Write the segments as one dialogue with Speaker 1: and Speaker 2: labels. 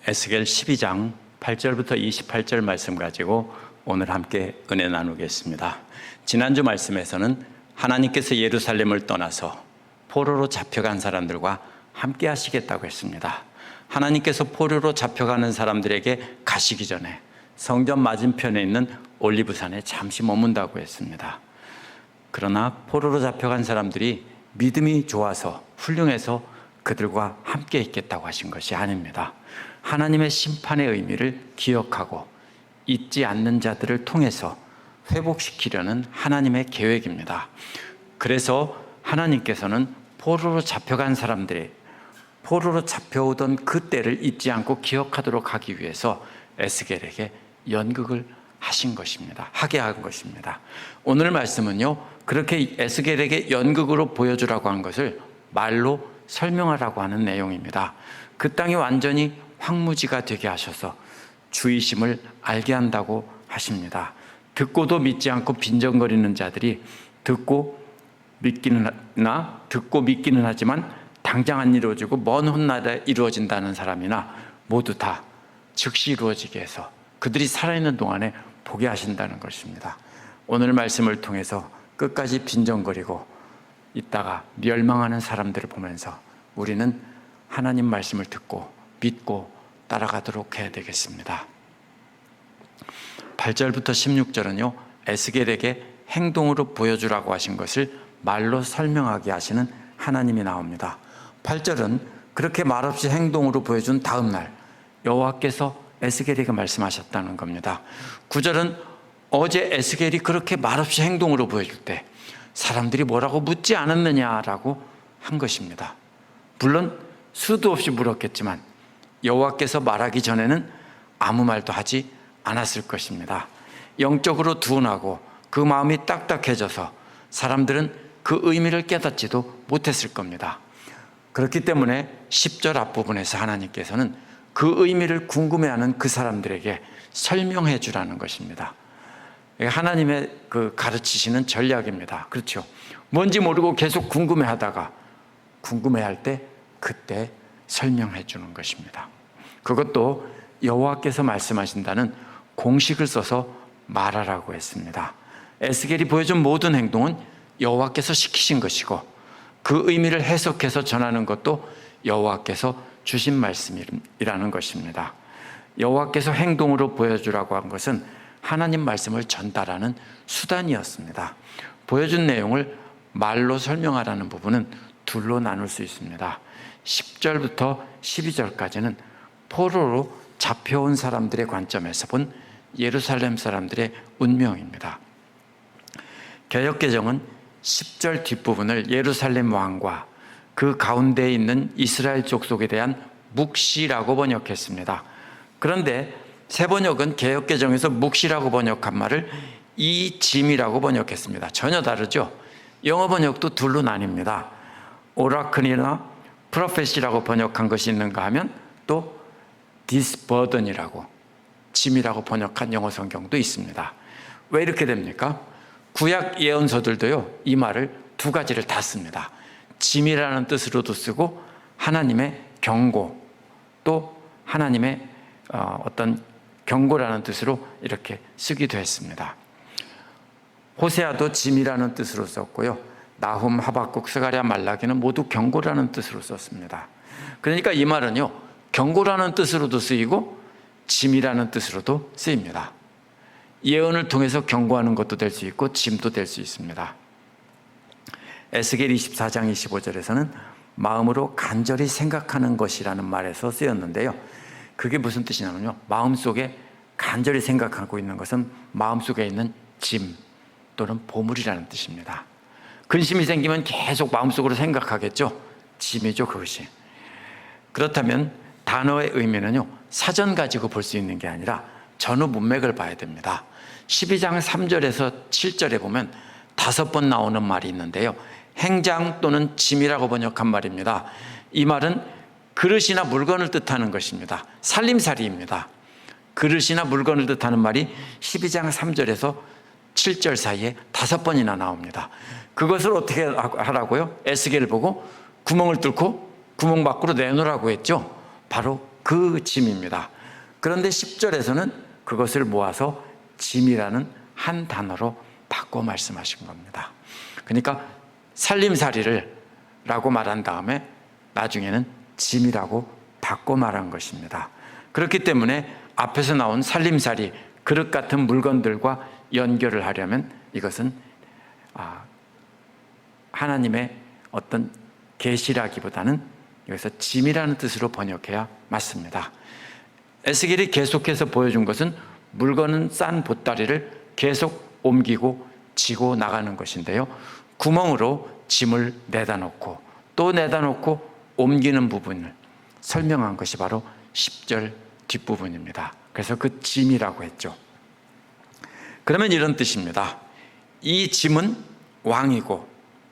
Speaker 1: 에스겔 12장 8절부터 28절 말씀 가지고 오늘 함께 은혜 나누겠습니다. 지난주 말씀에서는 하나님께서 예루살렘을 떠나서 포로로 잡혀간 사람들과 함께 하시겠다고 했습니다. 하나님께서 포로로 잡혀가는 사람들에게 가시기 전에 성전 맞은편에 있는 올리브산에 잠시 머문다고 했습니다. 그러나 포로로 잡혀간 사람들이 믿음이 좋아서 훌륭해서 그들과 함께 있겠다고 하신 것이 아닙니다. 하나님의 심판의 의미를 기억하고 잊지 않는 자들을 통해서 회복시키려는 하나님의 계획입니다. 그래서 하나님께서는 포로로 잡혀간 사람들이 포로로 잡혀오던 그 때를 잊지 않고 기억하도록 하기 위해서 에스겔에게 연극을 하신 것입니다. 하게 한 것입니다. 오늘 말씀은요, 그렇게 에스겔에게 연극으로 보여주라고 한 것을 말로 설명하라고 하는 내용입니다. 그 땅이 완전히 황무지가 되게 하셔서 주이심을 알게 한다고 하십니다. 듣고도 믿지 않고 빈정거리는 자들이 듣고 믿기는 하지만 당장 안 이루어지고 먼 훗날에 이루어진다는 사람이나 모두 다 즉시 이루어지게 해서 그들이 살아있는 동안에 보게 하신다는 것입니다. 오늘 말씀을 통해서 끝까지 빈정거리고 있다가 멸망하는 사람들을 보면서 우리는 하나님 말씀을 듣고 믿고 따라가도록 해야 되겠습니다. 8절부터 16절은요, 에스겔에게 행동으로 보여주라고 하신 것을 말로 설명하게 하시는 하나님이 나옵니다. 8절은 그렇게 말없이 행동으로 보여준 다음 날 여호와께서 에스겔에게 말씀하셨다는 겁니다. 9절은 어제 에스겔이 그렇게 말없이 행동으로 보여줄 때 사람들이 뭐라고 묻지 않았느냐라고 한 것입니다. 물론 수도 없이 물었겠지만 여호와께서 말하기 전에는 아무 말도 하지 않았을 것입니다. 영적으로 둔하고 그 마음이 딱딱해져서 사람들은 그 의미를 깨닫지도 못했을 겁니다. 그렇기 때문에 10절 앞부분에서 하나님께서는 그 의미를 궁금해하는 그 사람들에게 설명해 주라는 것입니다. 하나님의 그 가르치시는 전략입니다. 그렇죠? 뭔지 모르고 계속 궁금해하다가 궁금해할 때 그때 설명해 주는 것입니다. 그것도 여호와께서 말씀하신다는 공식을 써서 말하라고 했습니다. 에스겔이 보여준 모든 행동은 여호와께서 시키신 것이고 그 의미를 해석해서 전하는 것도 여호와께서 주신 말씀이라는 것입니다. 여호와께서 행동으로 보여주라고 한 것은 하나님 말씀을 전달하는 수단이었습니다. 보여준 내용을 말로 설명하라는 부분은 둘로 나눌 수 있습니다. 10절부터 12절까지는 포로로 잡혀온 사람들의 관점에서 본 예루살렘 사람들의 운명입니다. 개역개정은 10절 뒷부분을 예루살렘 왕과 그 가운데에 있는 이스라엘 족속에 대한 묵시라고 번역했습니다. 그런데 새 번역은 개역개정에서 묵시라고 번역한 말을 이 짐이라고 번역했습니다. 전혀 다르죠. 영어 번역도 둘로 나뉩니다. 오라클이나 프로페시라고 번역한 것이 있는가 하면 또 this burden이라고 짐이라고 번역한 영어 성경도 있습니다. 왜 이렇게 됩니까? 구약 예언서들도요, 이 말을 두 가지를 다 씁니다. 짐이라는 뜻으로도 쓰고 하나님의 경고, 또 하나님의 어떤 경고라는 뜻으로 이렇게 쓰기도 했습니다. 호세아도 짐이라는 뜻으로 썼고요, 나훔, 하박국, 스가랴, 말라기는 모두 경고라는 뜻으로 썼습니다. 그러니까 이 말은요, 경고라는 뜻으로도 쓰이고 짐이라는 뜻으로도 쓰입니다. 예언을 통해서 경고하는 것도 될 수 있고 짐도 될 수 있습니다. 에스겔 24장 25절에서는 마음으로 간절히 생각하는 것이라는 말에서 쓰였는데요, 그게 무슨 뜻이냐면요, 마음속에 간절히 생각하고 있는 것은 마음속에 있는 짐 또는 보물이라는 뜻입니다. 근심이 생기면 계속 마음속으로 생각하겠죠. 짐이죠, 그것이. 그렇다면 단어의 의미는요, 사전 가지고 볼 수 있는 게 아니라 전후 문맥을 봐야 됩니다. 12장 3절에서 7절에 보면 5번 나오는 말이 있는데요, 행장 또는 짐이라고 번역한 말입니다. 이 말은 그릇이나 물건을 뜻하는 것입니다. 살림살이입니다. 그릇이나 물건을 뜻하는 말이 12장 3절에서 7절 사이에 5번이나 나옵니다. 그것을 어떻게 하라고요? 에스겔을 보고 구멍을 뚫고 구멍 밖으로 내놓으라고 했죠. 바로 그 짐입니다. 그런데 10절에서는 그것을 모아서 짐이라는 한 단어로 바꿔 말씀하신 겁니다. 그러니까 살림살이를 라고 말한 다음에 나중에는 짐이라고 바꿔 말한 것입니다. 그렇기 때문에 앞에서 나온 살림살이, 그릇 같은 물건들과 연결을 하려면 이것은 하나님의 어떤 계시라기보다는 여기서 짐이라는 뜻으로 번역해야 맞습니다. 에스겔이 계속해서 보여준 것은 물건은 싼 보따리를 계속 옮기고 지고 나가는 것인데요, 구멍으로 짐을 내다 놓고 또 내다 놓고 옮기는 부분을 설명한 것이 바로 10절 뒷부분입니다. 그래서 그 짐이라고 했죠. 그러면 이런 뜻입니다. 이 짐은 왕이고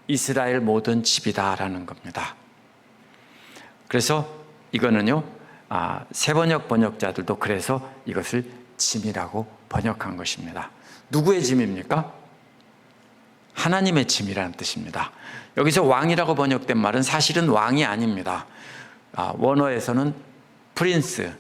Speaker 1: 이스라엘 모든 집이다라는 겁니다. 그래서 이거는요, 세번역 번역자들도 그래서 이것을 짐이라고 번역한 것입니다. 누구의 짐입니까? 하나님의 짐이라는 뜻입니다. 여기서 왕이라고 번역된 말은 사실은 왕이 아닙니다. 원어에서는 프린스,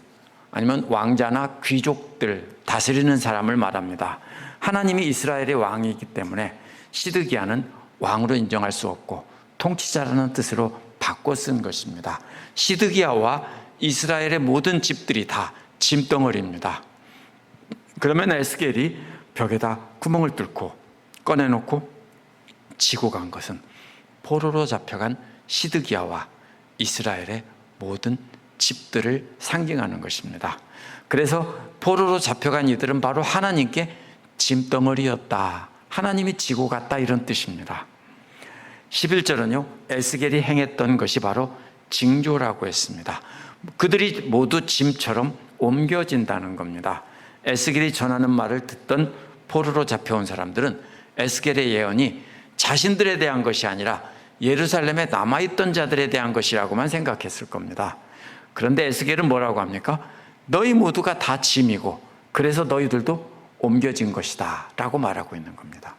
Speaker 1: 아니면 왕자나 귀족들, 다스리는 사람을 말합니다. 하나님이 이스라엘의 왕이기 때문에 시드기야는 왕으로 인정할 수 없고 통치자라는 뜻으로 바꿔 쓴 것입니다. 시드기야와 이스라엘의 모든 집들이 다 짐덩어리입니다. 그러면 에스겔이 벽에다 구멍을 뚫고 꺼내놓고 지고 간 것은 포로로 잡혀간 시드기야와 이스라엘의 모든 집들을 상징하는 것입니다. 그래서 포로로 잡혀간 이들은 바로 하나님께 짐덩어리였다, 하나님이 지고 갔다, 이런 뜻입니다. 11절은요, 에스겔이 행했던 것이 바로 징조라고 했습니다. 그들이 모두 짐처럼 옮겨진다는 겁니다. 에스겔이 전하는 말을 듣던 포로로 잡혀온 사람들은 에스겔의 예언이 자신들에 대한 것이 아니라 예루살렘에 남아있던 자들에 대한 것이라고만 생각했을 겁니다. 그런데 에스겔은 뭐라고 합니까? 너희 모두가 다 짐이고 그래서 너희들도 옮겨진 것이다 라고 말하고 있는 겁니다.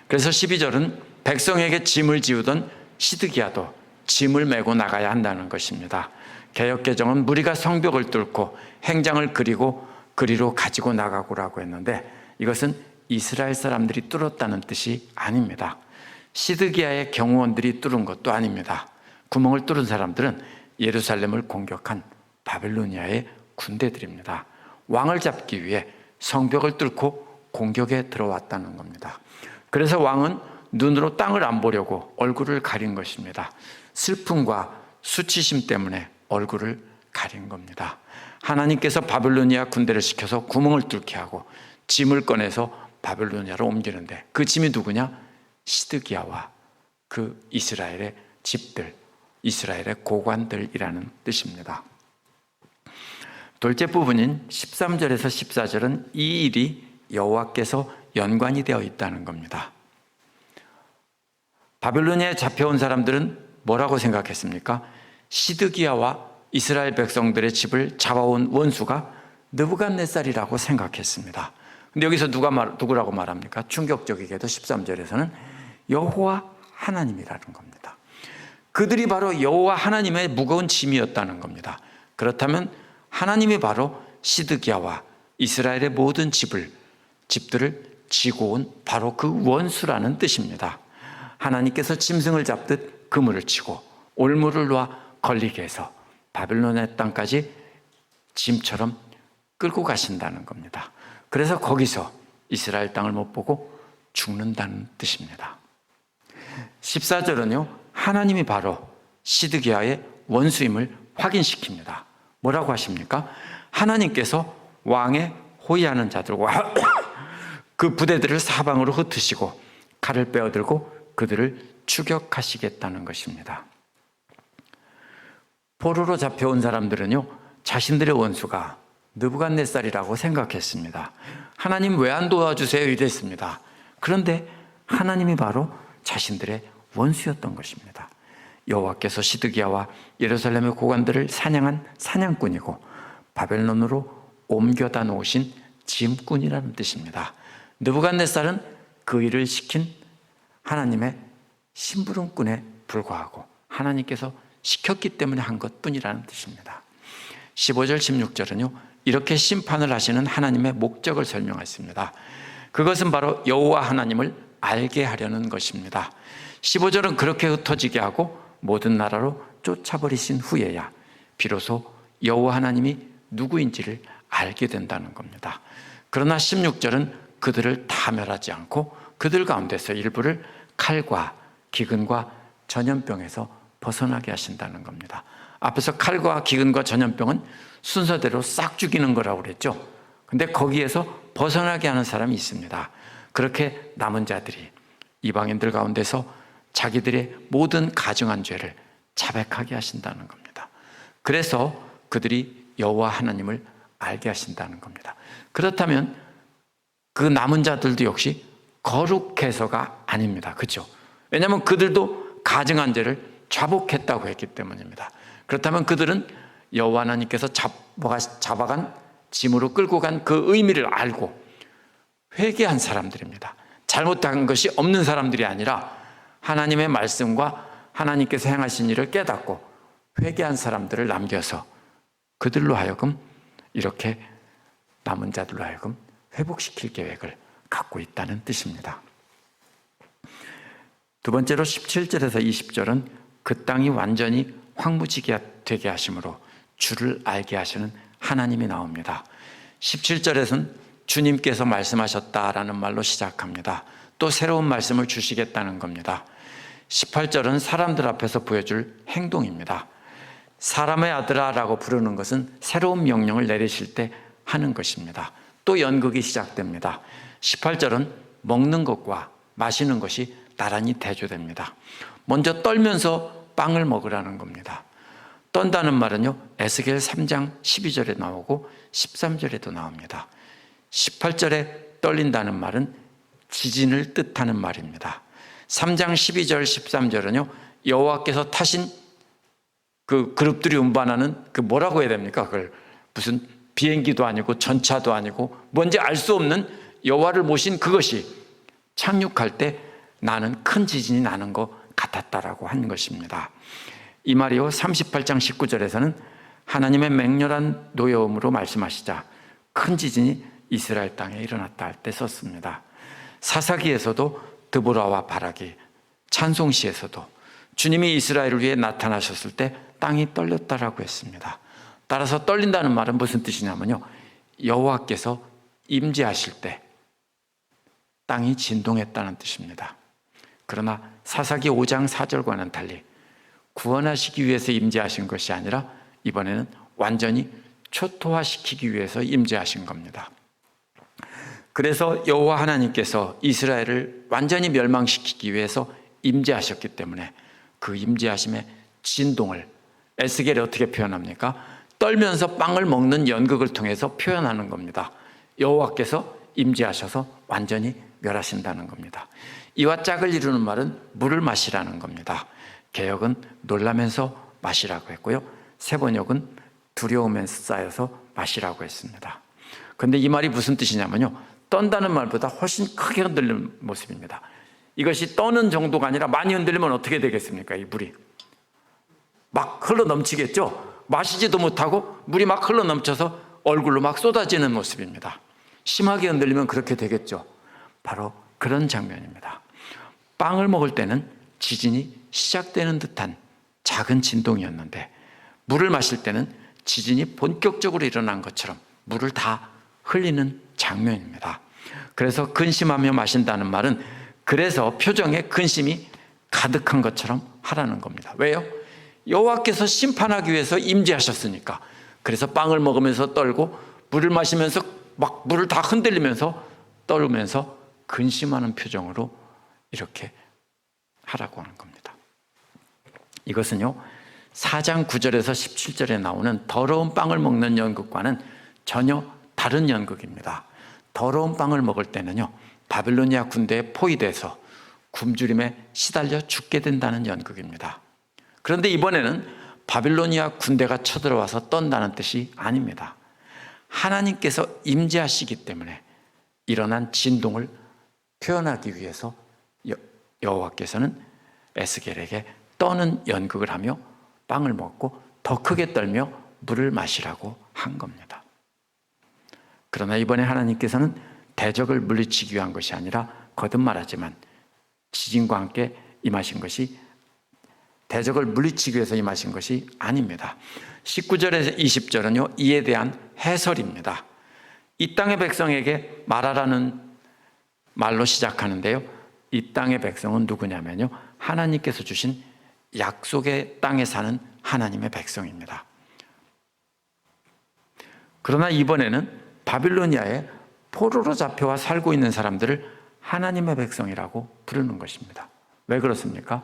Speaker 1: 그래서 12절은 백성에게 짐을 지우던 시드기야도 짐을 메고 나가야 한다는 것입니다. 개역개정은 무리가 성벽을 뚫고 행장을 그리고 그리로 가지고 나가고라고 했는데 이것은 이스라엘 사람들이 뚫었다는 뜻이 아닙니다. 시드기야의 경호원들이 뚫은 것도 아닙니다. 구멍을 뚫은 사람들은 예루살렘을 공격한 바벨로니아의 군대들입니다. 왕을 잡기 위해 성벽을 뚫고 공격에 들어왔다는 겁니다. 그래서 왕은 눈으로 땅을 안 보려고 얼굴을 가린 것입니다. 슬픔과 수치심 때문에 얼굴을 가린 겁니다. 하나님께서 바벨로니아 군대를 시켜서 구멍을 뚫게 하고 짐을 꺼내서 바벨로니아로 옮기는데 그 짐이 누구냐? 시드기야와 그 이스라엘의 집들, 이스라엘의 고관들이라는 뜻입니다. 둘째 부분인 13절에서 14절은 이 일이 여호와께서 연관이 되어 있다는 겁니다. 바벨로니아에 잡혀온 사람들은 뭐라고 생각했습니까? 시드기야와 이스라엘 백성들의 집을 잡아온 원수가 느부갓네살이라고 생각했습니다. 근데 여기서 누구라고 말합니까? 충격적이게도 13절에서는 여호와 하나님이라는 겁니다. 그들이 바로 여호와 하나님의 무거운 짐이었다는 겁니다. 그렇다면 하나님이 바로 시드기야와 이스라엘의 모든 집들을 지고 온 바로 그 원수라는 뜻입니다. 하나님께서 짐승을 잡듯 그물을 치고 올무를 놔 걸리게 해서 바벨론의 땅까지 짐처럼 끌고 가신다는 겁니다. 그래서 거기서 이스라엘 땅을 못 보고 죽는다는 뜻입니다. 14절은요, 하나님이 바로 시드기야의 원수임을 확인시킵니다. 뭐라고 하십니까? 하나님께서 왕의 호위하는 자들과 그 부대들을 사방으로 흩으시고 칼을 빼어들고 그들을 추격하시겠다는 것입니다. 포로로 잡혀온 사람들은요, 자신들의 원수가 느부갓네살이라고 생각했습니다. 하나님 왜 안 도와주세요? 이랬습니다. 그런데 하나님이 바로 자신들의 원수였던 것입니다. 여호와께서 시드기야와 예루살렘의 고관들을 사냥한 사냥꾼이고 바벨론으로 옮겨다 놓으신 짐꾼이라는 뜻입니다. 느부갓네살은 그 일을 시킨 하나님의 심부름꾼에 불과하고 하나님께서 시켰기 때문에 한 것뿐이라는 뜻입니다. 15절 16절은요 이렇게 심판을 하시는 하나님의 목적을 설명했습니다. 그것은 바로 여호와 하나님을 알게 하려는 것입니다. 15절은 그렇게 흩어지게 하고 모든 나라로 쫓아버리신 후에야 비로소 여호와 하나님이 누구인지를 알게 된다는 겁니다. 그러나 16절은 그들을 다 멸하지 않고 그들 가운데서 일부를 칼과 기근과 전염병에서 벗어나게 하신다는 겁니다. 앞에서 칼과 기근과 전염병은 순서대로 싹 죽이는 거라고 그랬죠. 근데 거기에서 벗어나게 하는 사람이 있습니다. 그렇게 남은 자들이 이방인들 가운데서 자기들의 모든 가증한 죄를 자백하게 하신다는 겁니다. 그래서 그들이 여호와 하나님을 알게 하신다는 겁니다. 그렇다면 그 남은 자들도 역시 거룩해서가 아닙니다. 그렇죠? 왜냐하면 그들도 가증한 죄를 자복했다고 했기 때문입니다. 그렇다면 그들은 여호와 하나님께서 잡아간 짐으로 끌고 간 그 의미를 알고 회개한 사람들입니다. 잘못한 것이 없는 사람들이 아니라 하나님의 말씀과 하나님께서 행하신 일을 깨닫고 회개한 사람들을 남겨서 그들로 하여금 이렇게 남은 자들로 하여금 회복시킬 계획을 갖고 있다는 뜻입니다. 두 번째로 17절에서 20절은 그 땅이 완전히 황무지게 되게 하심으로 주를 알게 하시는 하나님이 나옵니다. 17절에서는 주님께서 말씀하셨다라는 말로 시작합니다. 또 새로운 말씀을 주시겠다는 겁니다. 18절은 사람들 앞에서 보여줄 행동입니다. 사람의 아들아라고 부르는 것은 새로운 명령을 내리실 때 하는 것입니다. 또 연극이 시작됩니다. 18절은 먹는 것과 마시는 것이 나란히 대조됩니다. 먼저 떨면서 빵을 먹으라는 겁니다. 떤다는 말은요 에스겔 3장 12절에 나오고 13절에도 나옵니다. 18절에 떨린다는 말은 지진을 뜻하는 말입니다. 3장 12절 13절은요 여호와께서 타신 그 그룹들이 운반하는 그 뭐라고 해야 됩니까? 그걸 무슨 비행기도 아니고 전차도 아니고 뭔지 알 수 없는 여호와를 모신 그것이 착륙할 때 나는 큰 지진이 나는 것 같았다라고 하는 것입니다. 이 말이요 38장 19절에서는 하나님의 맹렬한 노여움으로 말씀하시자 큰 지진이 이스라엘 땅에 일어났다 할 때 썼습니다. 사사기에서도 드보라와 바락이, 찬송시에서도 주님이 이스라엘을 위해 나타나셨을 때 땅이 떨렸다라고 했습니다. 따라서 떨린다는 말은 무슨 뜻이냐면요 여호와께서 임재하실 때 땅이 진동했다는 뜻입니다. 그러나 사사기 5장 4절과는 달리 구원하시기 위해서 임재하신 것이 아니라 이번에는 완전히 초토화시키기 위해서 임재하신 겁니다. 그래서 여호와 하나님께서 이스라엘을 완전히 멸망시키기 위해서 임재하셨기 때문에 그 임재하심의 진동을 에스겔이 어떻게 표현합니까? 떨면서 빵을 먹는 연극을 통해서 표현하는 겁니다. 여호와께서 임재하셔서 완전히 멸하신다는 겁니다. 이와 짝을 이루는 말은 물을 마시라는 겁니다. 개역은 놀라면서 마시라고 했고요. 세번역은 두려우면서 쌓여서 마시라고 했습니다. 그런데 이 말이 무슨 뜻이냐면요 떤다는 말보다 훨씬 크게 흔들리는 모습입니다. 이것이 떠는 정도가 아니라 많이 흔들리면 어떻게 되겠습니까? 이 물이 막 흘러 넘치겠죠. 마시지도 못하고 물이 막 흘러 넘쳐서 얼굴로 막 쏟아지는 모습입니다. 심하게 흔들리면 그렇게 되겠죠. 바로 그런 장면입니다. 빵을 먹을 때는 지진이 시작되는 듯한 작은 진동이었는데 물을 마실 때는 지진이 본격적으로 일어난 것처럼 물을 다 흘리는 장면입니다. 그래서 근심하며 마신다는 말은 그래서 표정에 근심이 가득한 것처럼 하라는 겁니다. 왜요? 여호와께서 심판하기 위해서 임재하셨으니까. 그래서 빵을 먹으면서 떨고 물을 마시면서 막 물을 다 흔들리면서 떨면서 근심하는 표정으로 이렇게 하라고 하는 겁니다. 이것은요 4장 9절에서 17절에 나오는 더러운 빵을 먹는 연극과는 전혀 다른 연극입니다. 더러운 빵을 먹을 때는요 바빌로니아 군대에 포위돼서 굶주림에 시달려 죽게 된다는 연극입니다. 그런데 이번에는 바빌로니아 군대가 쳐들어와서 떤다는 뜻이 아닙니다. 하나님께서 임재하시기 때문에 일어난 진동을 표현하기 위해서 여호와께서는 에스겔에게 떠는 연극을 하며 빵을 먹고 더 크게 떨며 물을 마시라고 한 겁니다. 그러나 이번에 하나님께서는 대적을 물리치기 위한 것이 아니라 거듭 말하지만 지진과 함께 임하신 것이 대적을 물리치기 위해서 임하신 것이 아닙니다. 19절에서 20절은요, 이에 대한 해설입니다. 이 땅의 백성에게 말하라는 말로 시작하는데요, 이 땅의 백성은 누구냐면요, 하나님께서 주신 약속의 땅에 사는 하나님의 백성입니다. 그러나 이번에는 바빌로니아에 포로로 잡혀와 살고 있는 사람들을 하나님의 백성이라고 부르는 것입니다. 왜 그렇습니까?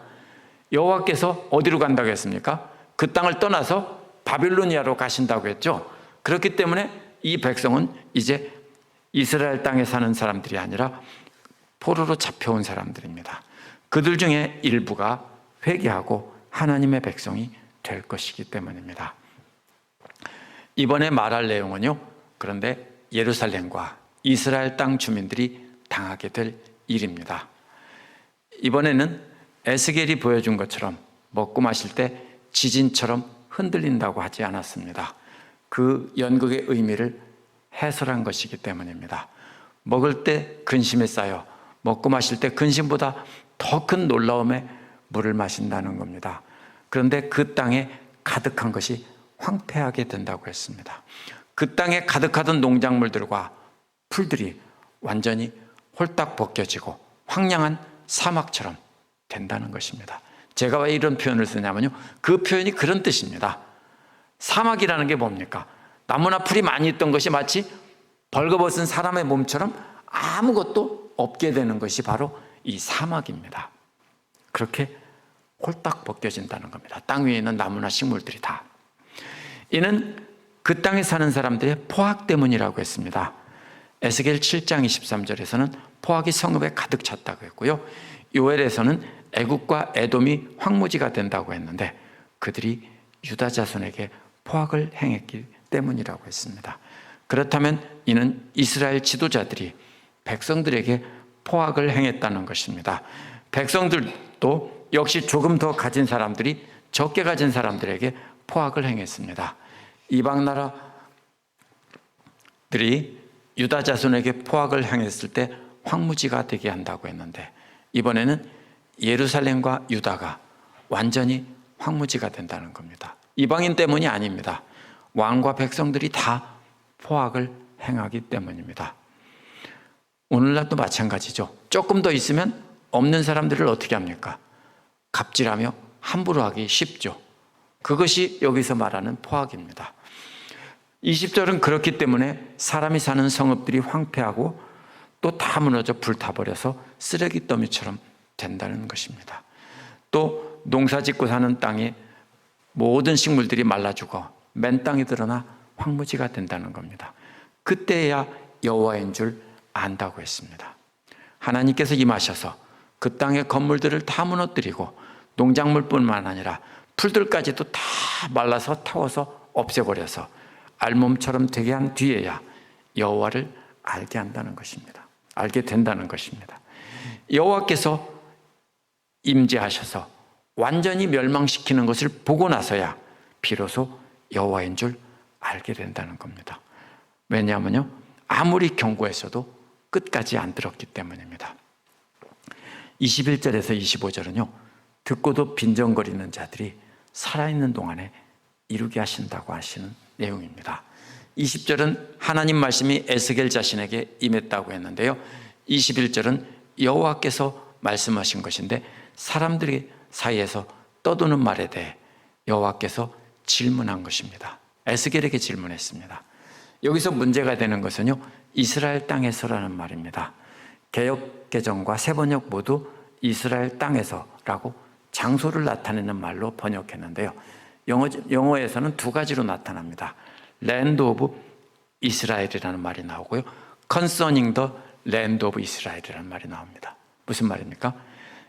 Speaker 1: 여호와께서 어디로 간다고 했습니까? 그 땅을 떠나서 바빌로니아로 가신다고 했죠. 그렇기 때문에 이 백성은 이제 이스라엘 땅에 사는 사람들이 아니라 포로로 잡혀온 사람들입니다. 그들 중에 일부가 회개하고 하나님의 백성이 될 것이기 때문입니다. 이번에 말할 내용은요, 그런데 예루살렘과 이스라엘 땅 주민들이 당하게 될 일입니다. 이번에는 에스겔이 보여준 것처럼 먹고 마실 때 지진처럼 흔들린다고 하지 않았습니다. 그 연극의 의미를 해설한 것이기 때문입니다. 먹을 때 근심에 쌓여 먹고 마실 때 근심보다 더 큰 놀라움에 물을 마신다는 겁니다. 그런데 그 땅에 가득한 것이 황폐하게 된다고 했습니다. 그 땅에 가득하던 농작물들과 풀들이 완전히 홀딱 벗겨지고 황량한 사막처럼 된다는 것입니다. 제가 왜 이런 표현을 쓰냐면요, 그 표현이 그런 뜻입니다. 사막이라는 게 뭡니까? 나무나 풀이 많이 있던 것이 마치 벌거벗은 사람의 몸처럼 아무것도 없게 되는 것이 바로 이 사막입니다. 그렇게 홀딱 벗겨진다는 겁니다. 땅 위에 있는 나무나 식물들이 다. 이는 그 땅에 사는 사람들의 포악 때문이라고 했습니다. 에스겔 7장 23절에서는 포악이 성읍에 가득 찼다고 했고요, 요엘에서는 애굽과 에돔이 황무지가 된다고 했는데 그들이 유다 자손에게 포악을 행했기 때문이라고 했습니다. 그렇다면 이는 이스라엘 지도자들이 백성들에게 포악을 행했다는 것입니다. 백성들도 역시 조금 더 가진 사람들이 적게 가진 사람들에게 포악을 행했습니다. 이방 나라들이 유다 자손에게 포악을 행했을 때 황무지가 되게 한다고 했는데 이번에는 예루살렘과 유다가 완전히 황무지가 된다는 겁니다. 이방인 때문이 아닙니다. 왕과 백성들이 다 포악을 행하기 때문입니다. 오늘날도 마찬가지죠. 조금 더 있으면 없는 사람들을 어떻게 합니까? 갑질하며 함부로 하기 쉽죠. 그것이 여기서 말하는 포악입니다. 20절은 그렇기 때문에 사람이 사는 성읍들이 황폐하고 또 다 무너져 불타버려서 쓰레기 더미처럼 된다는 것입니다. 또 농사 짓고 사는 땅에 모든 식물들이 말라 죽어 맨 땅이 드러나 황무지가 된다는 겁니다. 그때야 여호와인 줄 안다고 했습니다. 하나님께서 임하셔서 그 땅의 건물들을 다 무너뜨리고 농작물뿐만 아니라 풀들까지도 다 말라서 타워서 없애버려서 알몸처럼 되게 한 뒤에야 여호와를 알게 한다는 것입니다. 알게 된다는 것입니다. 여호와께서 임재하셔서 완전히 멸망시키는 것을 보고 나서야 비로소 여호와인 줄 알게 된다는 겁니다. 왜냐하면요, 아무리 경고했어도 끝까지 안 들었기 때문입니다. 21절에서 25절은요, 듣고도 빈정거리는 자들이 살아있는 동안에 이루게 하신다고 하시는 내용입니다. 20절은 하나님 말씀이 에스겔 자신에게 임했다고 했는데요, 21절은 여호와께서 말씀하신 것인데 사람들이 사이에서 떠도는 말에 대해 여호와께서 질문한 것입니다. 에스겔에게 질문했습니다. 여기서 문제가 되는 것은요, 이스라엘 땅에서라는 말입니다. 개역개정과 새번역 모두 이스라엘 땅에서라고 장소를 나타내는 말로 번역했는데요, 영어에서는 두 가지로 나타납니다. Land of Israel이라는 말이 나오고요, Concerning the Land of Israel이라는 말이 나옵니다. 무슨 말입니까?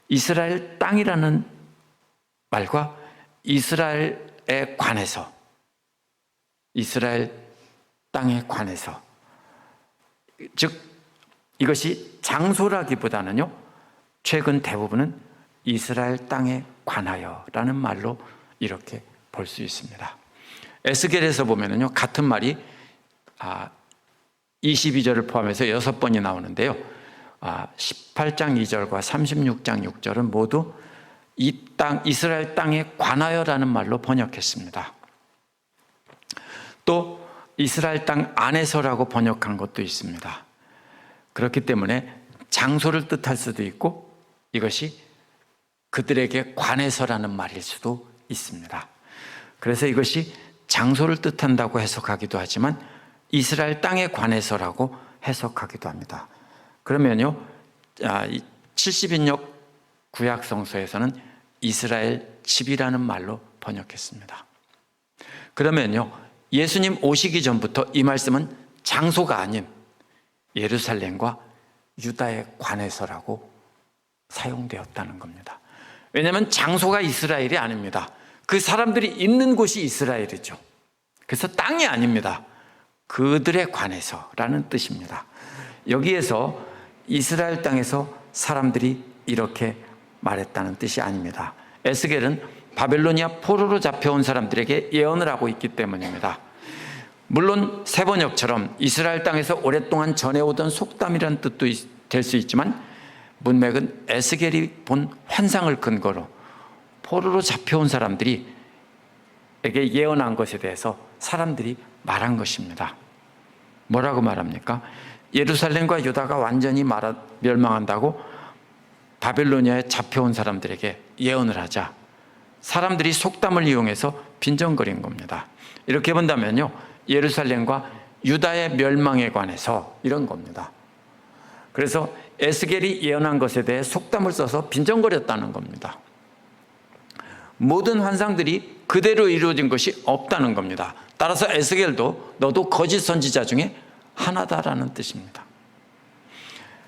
Speaker 1: 이스라엘 땅이라는 말과 이스라엘에 관해서, 이스라엘 땅에 관해서, 즉 이것이 장소라기보다는요, 최근 대부분은 이스라엘 땅에 관하여라는 말로 이렇게 볼 수 있습니다. 에스겔에서 보면은요, 같은 말이 22절을 포함해서 6번이 나오는데요. 18장 2절과 36장 6절은 모두 이 땅, 이스라엘 땅에 관하여라는 말로 번역했습니다. 또 이스라엘 땅 안에서라고 번역한 것도 있습니다. 그렇기 때문에 장소를 뜻할 수도 있고 이것이 그들에게 관해서라는 말일 수도 있습니다. 그래서 이것이 장소를 뜻한다고 해석하기도 하지만 이스라엘 땅에 관해서라고 해석하기도 합니다. 그러면요, 70인역 구약 성서에서는 이스라엘 집이라는 말로 번역했습니다. 그러면요, 예수님 오시기 전부터 이 말씀은 장소가 아닌 예루살렘과 유다에 관해서라고 사용되었다는 겁니다. 왜냐하면 장소가 이스라엘이 아닙니다. 그 사람들이 있는 곳이 이스라엘이죠. 그래서 땅이 아닙니다. 그들에 관해서라는 뜻입니다. 여기에서 이스라엘 땅에서 사람들이 이렇게 말했다는 뜻이 아닙니다. 에스겔은 바벨로니아 포로로 잡혀온 사람들에게 예언을 하고 있기 때문입니다. 물론 새 번역처럼 이스라엘 땅에서 오랫동안 전해오던 속담이라는 뜻도 될 수 있지만 문맥은 에스겔이 본 환상을 근거로 포로로 잡혀온 사람들이 에게 예언한 것에 대해서 사람들이 말한 것입니다. 뭐라고 말합니까? 예루살렘과 유다가 완전히 멸망한다고 바벨로니아에 잡혀온 사람들에게 예언을 하자 사람들이 속담을 이용해서 빈정거린 겁니다. 이렇게 본다면요, 예루살렘과 유다의 멸망에 관해서 이런 겁니다. 그래서 에스겔이 예언한 것에 대해 속담을 써서 빈정거렸다는 겁니다. 모든 환상들이 그대로 이루어진 것이 없다는 겁니다. 따라서 에스겔도 너도 거짓 선지자 중에 하나다라는 뜻입니다.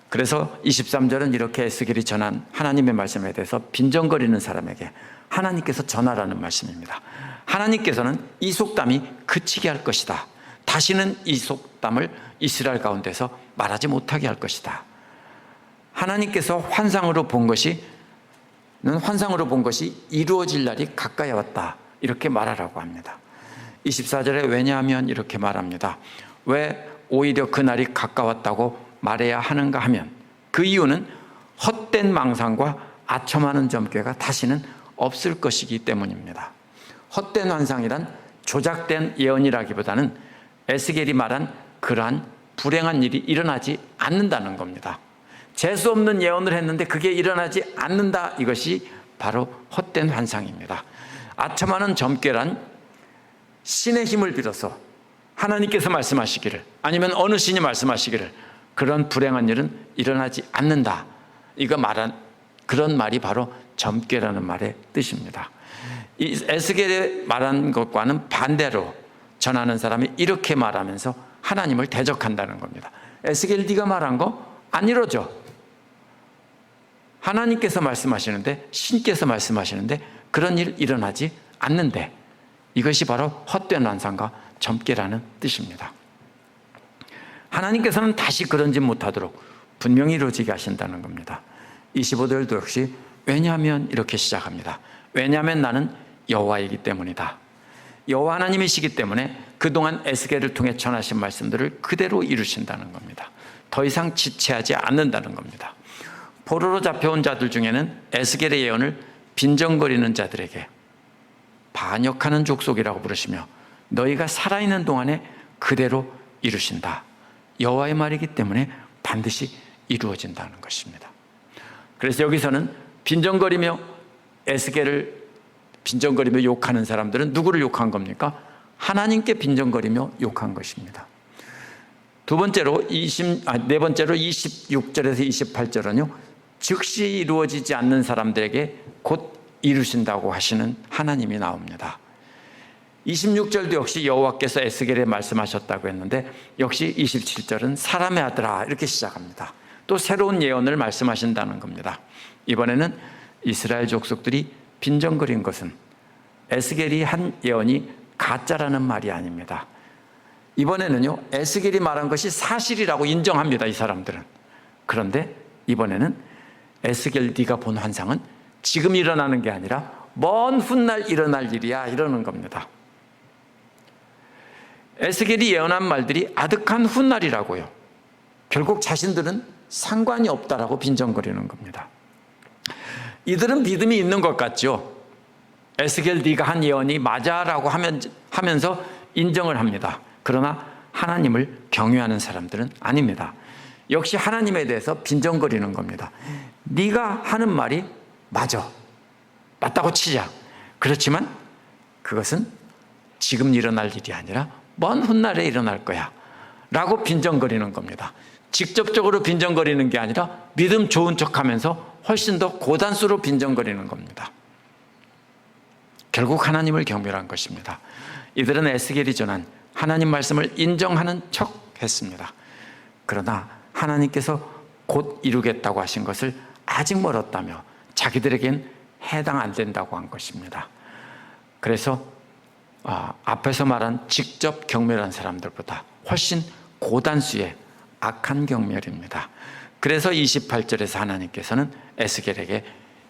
Speaker 1: 그래서 23절은 이렇게 에스겔이 전한 하나님의 말씀에 대해서 빈정거리는 사람에게 하나님께서 전하라는 말씀입니다. 하나님께서는 이 속담이 그치게 할 것이다. 다시는 이 속담을 이스라엘 가운데서 말하지 못하게 할 것이다. 하나님께서 환상으로 본 것이 이루어질 날이 가까이 왔다. 이렇게 말하라고 합니다. 24절에 왜냐하면 이렇게 말합니다. 왜 오히려 그날이 가까웠다고 말해야 하는가 하면 그 이유는 헛된 망상과 아첨하는 점괘가 다시는 없을 것이기 때문입니다. 헛된 환상이란 조작된 예언이라기보다는 에스겔이 말한 그러한 불행한 일이 일어나지 않는다는 겁니다. 재수 없는 예언을 했는데 그게 일어나지 않는다. 이것이 바로 헛된 환상입니다. 아첨하는 점괘란 신의 힘을 빌어서 하나님께서 말씀하시기를 아니면 어느 신이 말씀하시기를 그런 불행한 일은 일어나지 않는다. 이거 말한 그런 말이 바로 점괘라는 말의 뜻입니다. 이 에스겔이 말한 것과는 반대로 전하는 사람이 이렇게 말하면서 하나님을 대적한다는 겁니다. 에스겔 네가 말한 거 안 이루어져. 하나님께서 말씀하시는데 신께서 말씀하시는데 그런 일 일어나지 않는데 이것이 바로 헛된 환상과 점괘라는 뜻입니다. 하나님께서는 다시 그런 짓 못하도록 분명히 이루어지게 하신다는 겁니다. 25절도 역시 왜냐하면 이렇게 시작합니다. 왜냐하면 나는 여호와이기 때문이다. 여호와 하나님이시기 때문에 그동안 에스겔을 통해 전하신 말씀들을 그대로 이루신다는 겁니다. 더 이상 지체하지 않는다는 겁니다. 포로로 잡혀온 자들 중에는 에스겔의 예언을 빈정거리는 자들에게 반역하는 족속이라고 부르시며 너희가 살아있는 동안에 그대로 이루신다. 여호와의 말이기 때문에 반드시 이루어진다는 것입니다. 그래서 여기서는 빈정거리며 에스겔을 빈정거리며 욕하는 사람들은 누구를 욕한 겁니까? 하나님께 빈정거리며 욕한 것입니다. 네 번째로 26절에서 28절은요, 즉시 이루어지지 않는 사람들에게 곧 이루신다고 하시는 하나님이 나옵니다. 26절도 역시 여호와께서 에스겔에 말씀하셨다고 했는데 역시 27절은 사람의 아들아 이렇게 시작합니다. 또 새로운 예언을 말씀하신다는 겁니다. 이번에는 이스라엘 족속들이 빈정거린 것은 에스겔이 한 예언이 가짜라는 말이 아닙니다. 이번에는요, 에스겔이 말한 것이 사실이라고 인정합니다. 이 사람들은. 그런데 이번에는 에스겔 네가 본 환상은 지금 일어나는 게 아니라 먼 훗날 일어날 일이야 이러는 겁니다. 에스겔이 예언한 말들이 아득한 훗날이라고요. 결국 자신들은 상관이 없다라고 빈정거리는 겁니다. 이들은 믿음이 있는 것 같죠. 에스겔 네가 한 예언이 맞아라고 하면서 인정을 합니다. 그러나 하나님을 경외하는 사람들은 아닙니다. 역시 하나님에 대해서 빈정거리는 겁니다. 네가 하는 말이 맞다고 치자. 그렇지만 그것은 지금 일어날 일이 아니라 먼 훗날에 일어날 거야 라고 빈정거리는 겁니다. 직접적으로 빈정거리는 게 아니라 믿음 좋은 척하면서 훨씬 더 고단수로 빈정거리는 겁니다. 결국 하나님을 경멸한 것입니다. 이들은 에스겔이 전한 하나님 말씀을 인정하는 척 했습니다. 그러나 하나님께서 곧 이루겠다고 하신 것을 아직 멀었다며 자기들에겐 해당 안 된다고 한 것입니다. 그래서 앞에서 말한 직접 경멸한 사람들보다 훨씬 고단수의 악한 경멸입니다. 그래서 28절에서 하나님께서는 에스겔에게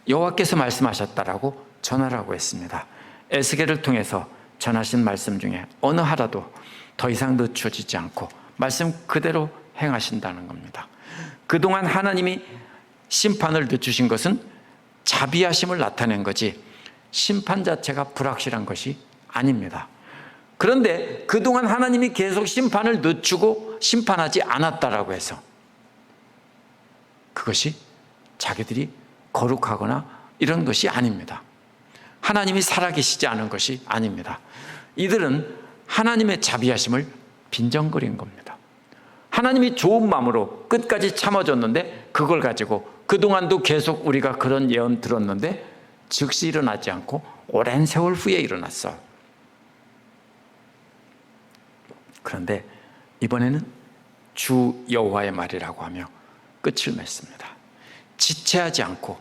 Speaker 1: 여호와께서 말씀하셨다라고 전하라고 했습니다. 에스겔을 통해서 전하신 말씀 중에 어느 하나도 더 이상 늦춰지지 않고 말씀 그대로 행하신다는 겁니다. 그동안 하나님이 심판을 늦추신 것은 자비하심을 나타낸 거지 심판 자체가 불확실한 것이 아닙니다. 그런데 그동안 하나님이 계속 심판을 늦추고 심판하지 않았다라고 해서 그것이 자기들이 거룩하거나 이런 것이 아닙니다. 하나님이 살아계시지 않은 것이 아닙니다. 이들은 하나님의 자비하심을 빈정거린 겁니다. 하나님이 좋은 마음으로 끝까지 참아줬는데 그걸 가지고 그동안도 계속 우리가 그런 예언 들었는데 즉시 일어나지 않고 오랜 세월 후에 일어났어. 그런데 이번에는 주 여호와의 말이라고 하며 끝을 맺습니다. 지체하지 않고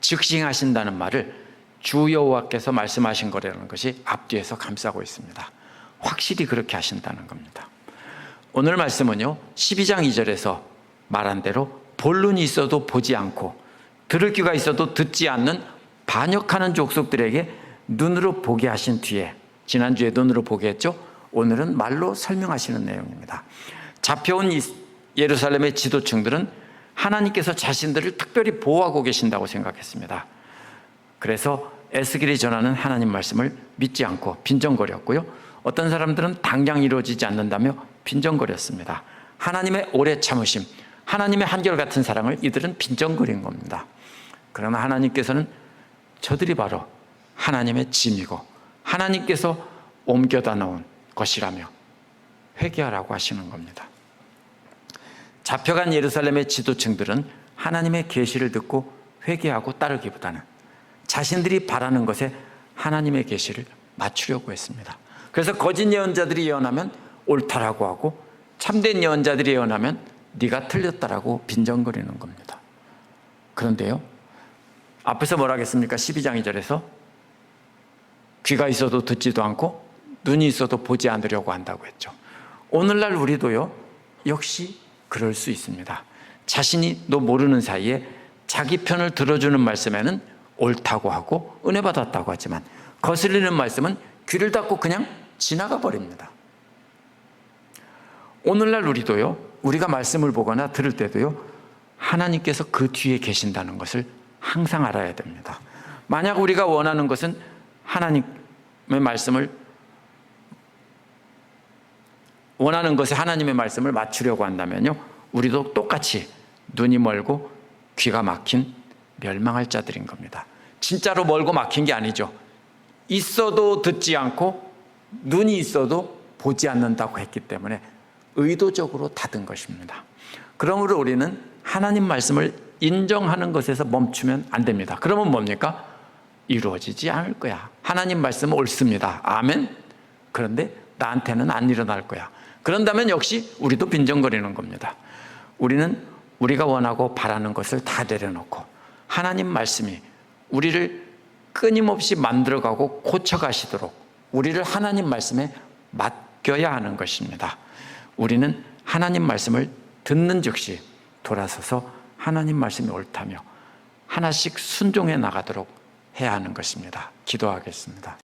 Speaker 1: 즉시 하신다는 말을 주 여호와께서 말씀하신 거라는 것이 앞뒤에서 감싸고 있습니다. 확실히 그렇게 하신다는 겁니다. 오늘 말씀은요 12장 2절에서 말한 대로 볼 눈이 있어도 보지 않고 들을 귀가 있어도 듣지 않는 반역하는 족속들에게 눈으로 보게 하신 뒤에, 지난주에 눈으로 보게 했죠. 오늘은 말로 설명하시는 내용입니다. 잡혀온 예루살렘의 지도층들은 하나님께서 자신들을 특별히 보호하고 계신다고 생각했습니다. 그래서 에스겔이 전하는 하나님 말씀을 믿지 않고 빈정거렸고요. 어떤 사람들은 당장 이루어지지 않는다며 빈정거렸습니다. 하나님의 오래 참으심, 하나님의 한결같은 사랑을 이들은 빈정거린 겁니다. 그러나 하나님께서는 저들이 바로 하나님의 짐이고 하나님께서 옮겨다 놓은 것이라며 회개하라고 하시는 겁니다. 잡혀간 예루살렘의 지도층들은 하나님의 계시를 듣고 회개하고 따르기보다는 자신들이 바라는 것에 하나님의 계시를 맞추려고 했습니다. 그래서 거짓 예언자들이 예언하면 옳다라고 하고 참된 예언자들이 예언하면 네가 틀렸다라고 빈정거리는 겁니다. 그런데요, 앞에서 뭐라 하겠습니까? 12장 2절에서 귀가 있어도 듣지도 않고 눈이 있어도 보지 않으려고 한다고 했죠. 오늘날 우리도요 역시 그럴 수 있습니다. 자신이 너 모르는 사이에 자기 편을 들어주는 말씀에는 옳다고 하고 은혜 받았다고 하지만 거슬리는 말씀은 귀를 닫고 그냥 지나가 버립니다. 오늘날 우리도요 우리가 말씀을 보거나 들을 때도요 하나님께서 그 뒤에 계신다는 것을 항상 알아야 됩니다. 만약 우리가 원하는 것은 하나님의 말씀을 원하는 것에 하나님의 말씀을 맞추려고 한다면요 우리도 똑같이 눈이 멀고 귀가 막힌 멸망할 자들인 겁니다. 진짜로 멀고 막힌 게 아니죠. 있어도 듣지 않고 눈이 있어도 보지 않는다고 했기 때문에 의도적으로 닫은 것입니다. 그러므로 우리는 하나님 말씀을 인정하는 것에서 멈추면 안 됩니다. 그러면 뭡니까? 이루어지지 않을 거야. 하나님 말씀은 옳습니다. 아멘. 그런데 나한테는 안 일어날 거야. 그런다면 역시 우리도 빈정거리는 겁니다. 우리는 우리가 원하고 바라는 것을 다 내려놓고 하나님 말씀이 우리를 끊임없이 만들어가고 고쳐가시도록 우리를 하나님 말씀에 맡겨야 하는 것입니다. 우리는 하나님 말씀을 듣는 즉시 돌아서서 하나님 말씀이 옳다며 하나씩 순종해 나가도록 해야 하는 것입니다. 기도하겠습니다.